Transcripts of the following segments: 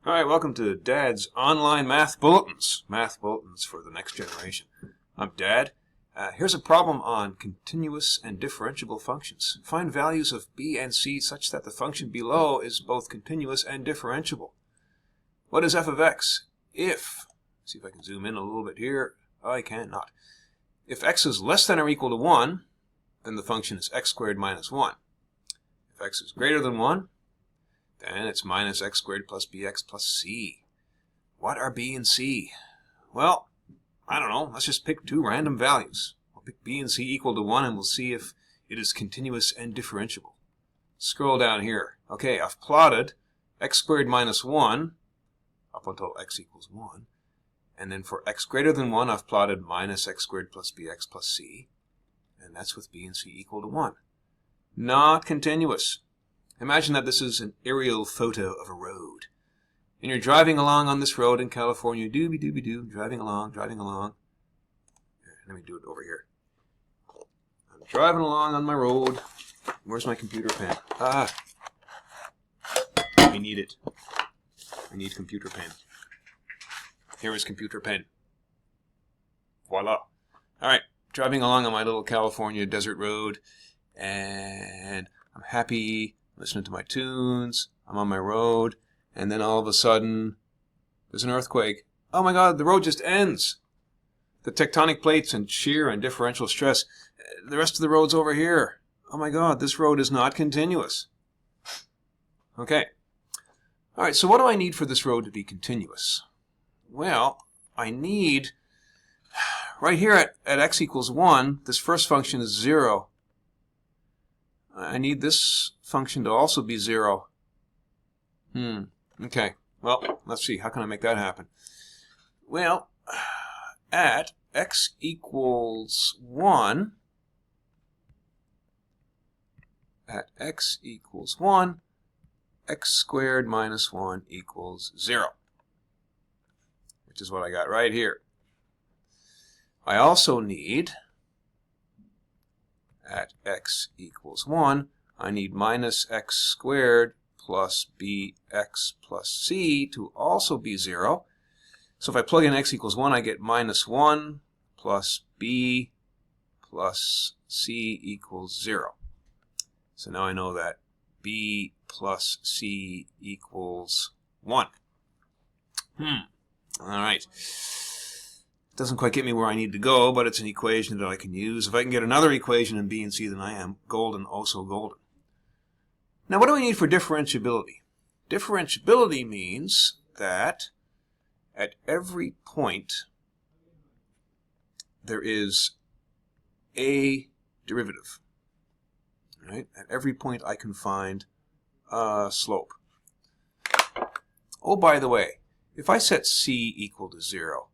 All right, welcome to Dad's online math bulletins for the next generation. I'm Dad. Here's a problem on continuous and differentiable functions. Find values of b and c such that the function below is both continuous and differentiable. What is f of x? If, see if I can zoom in a little bit here. I can't not. If x is less than or equal to 1, then the function is x squared minus 1. If x is greater than 1, then it's minus x squared plus bx plus c. What are b and c? Well, I don't know. Let's just pick two random values. We'll pick b and c equal to 1 and we'll see if it is continuous and differentiable. Scroll down here. Okay, I've plotted x squared minus 1 up until x equals 1. And then for x greater than 1, I've plotted minus x squared plus bx plus c. And that's with b and c equal to 1. Not continuous. Imagine that this is an aerial photo of a road. And you're driving along on this road in California, dooby-dooby-doo, driving along. Here, let me do it over here. I'm driving along on my road. Where's my computer pen? I need it. I need computer pen. Here is computer pen. Voila. All right, driving along on my little California desert road, and I'm happy, listening to my tunes, I'm on my road, and then all of a sudden, there's an earthquake. Oh my God, the road just ends. The tectonic plates and shear and differential stress, the rest of the road's over here. Oh my God, this road is not continuous. Okay. All right, so what do I need for this road to be continuous? Well, I need, right here at x equals 1, this first function is 0. I need this function to also be 0. Okay, well, let's see. How can I make that happen? Well, at x equals 1, x squared minus 1 equals 0, which is what I got right here. I also need, at x equals 1, I need minus x squared plus bx plus c to also be 0. So if I plug in x equals 1, I get minus 1 plus b plus c equals 0. So now I know that b plus c equals 1. All right. Doesn't quite get me where I need to go, but it's an equation that I can use. If I can get another equation in b and c, then I am golden, oh so golden. Now, what do we need for differentiability? Differentiability means that at every point there is a derivative. Right? At every point I can find a slope. Oh, by the way, if I set c equal to 0,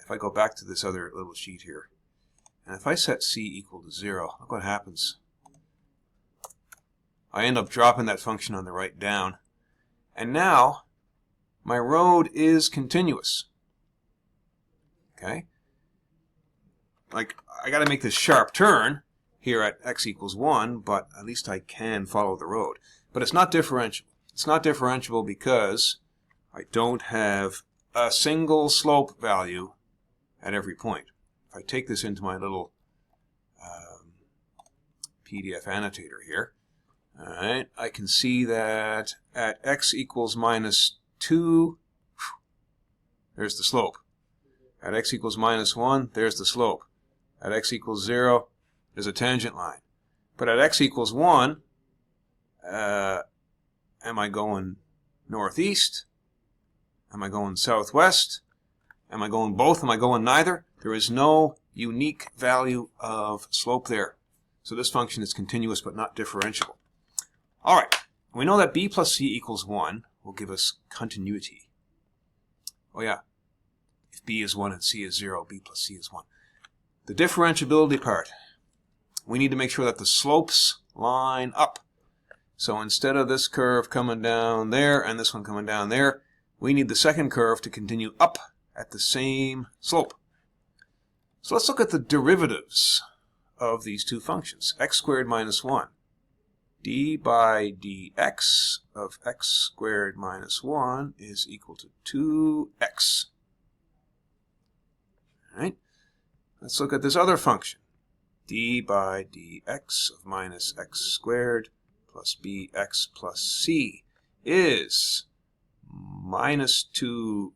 if I go back to this other little sheet here, and if I set c equal to 0, look what happens. I end up dropping that function on the right down. And now, my road is continuous. Okay? Like, I got to make this sharp turn here at x equals 1, but at least I can follow the road. But it's not differentiable. It's not differentiable because I don't have a single slope value at every point. If I take this into my little PDF annotator here, all right, I can see that at x equals minus 2, there's the slope. At x equals minus 1, there's the slope. At x equals 0, there's a tangent line. But at x equals 1, am I going northeast? Am I going southwest? Am I going both? Am I going neither? There is no unique value of slope there. So this function is continuous but not differentiable. All right, we know that b plus c equals 1 will give us continuity. Oh yeah, if b is 1 and c is 0, b plus c is 1. The differentiability part, we need to make sure that the slopes line up. So instead of this curve coming down there and this one coming down there, we need the second curve to continue up at the same slope. So let's look at the derivatives of these two functions, x squared minus 1. d by dx of x squared minus 1 is equal to 2x. All right? Let's look at this other function. D by dx of minus x squared plus bx plus c is minus 2x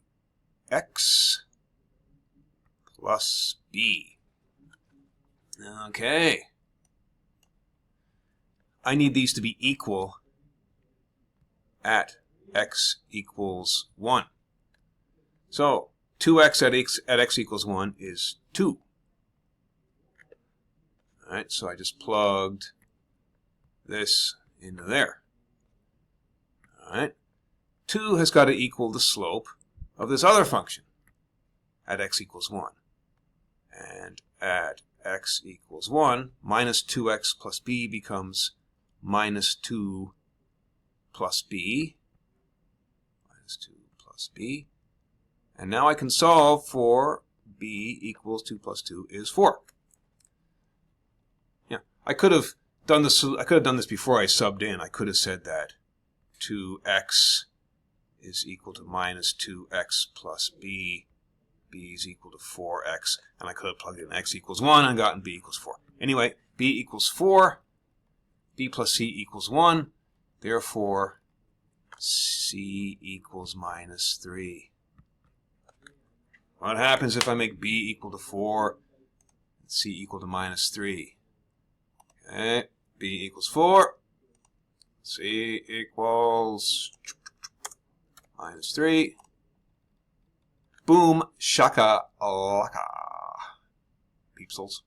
plus b. Okay. I need these to be equal at x equals 1. So 2x at x equals 1 is 2. All right, so I just plugged this into there. All right. 2 has got to equal the slope of this other function at x equals 1. And at x equals 1, minus 2x plus b becomes minus 2 plus b. Minus 2 plus b. And now I can solve for b equals 2 plus 2 is 4. Yeah, I could have done this before I subbed in. I could have said that 2x is equal to minus 2x plus b. B is equal to 4x. And I could have plugged in x equals 1 and gotten b equals 4. Anyway, b equals 4. B plus c equals 1. Therefore, c equals minus 3. What happens if I make b equal to 4 and c equal to minus 3? Okay, b equals 4. C equals minus 3. Boom, shaka laka. Peepsels.